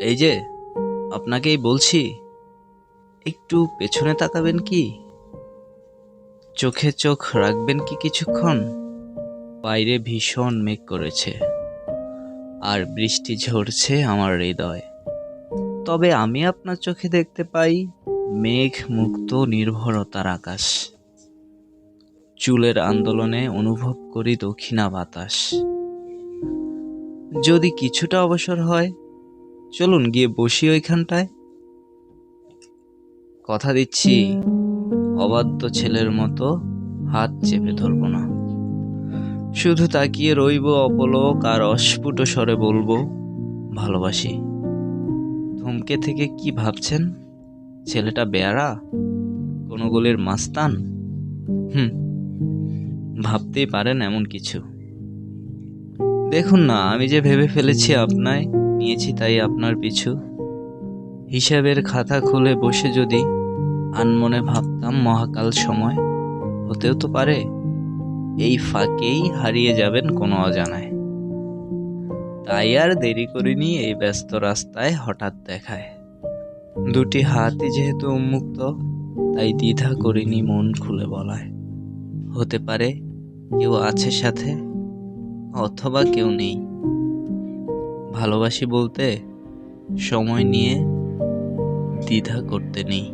এই যে আপনাকেই বলছি, একটু পেছনে তাকাবেন কি? চোখে চোখ রাখবেন কি কিছুক্ষণ? বাইরে ভীষণ মেঘ করেছে, আর বৃষ্টি ঝরছে আমার হৃদয়। তবে আমি আপনার চোখে দেখতে পাই মেঘ মুক্ত নির্ভরতার আকাশ। চুলের আন্দোলনে অনুভব করি দক্ষিণা বাতাস। যদি কিছুটা অবসর হয়, চলুন গিয়ে বসি ওইখানটায়। কথা দিচ্ছি, অবাধ্য ছেলের মতো হাত চেপে ধরবো না। শুধু তাকিয়ে রইব অপলক, আর অস্ফুট স্বরে বলবো ভালোবাসি। ধমকে থেকে কি ভাবছেন? ছেলেটা বেয়ারা, কোনো গলির মাস্তান? হুম, ভাবতেই পারেন এমন কিছু। দেখুন না, আমি যে ভেবে ফেলেছি আপনায় নিয়েছি, তাই আপনার পিছু। হিসাবের খাতা খুলে বসে যদি আনমনে ভাবতাম মহাকাল সময়, হতেও তো পারে এই ফাঁকেই হারিয়ে যাবেন কোনো অজানায়। তাই আর দেরি করিনি, এই ব্যস্ত রাস্তায় হঠাৎ দেখায়। দুটি হাতই যেহেতু উন্মুক্ত, তাই দ্বিধা করিনি মন খুলে বলায়। হতে পারে কেউ আছে সাথে, অথবা কেউ নেই। ভালোবাসি বলতে সময় নিয়ে দ্বিধা করতে নেই।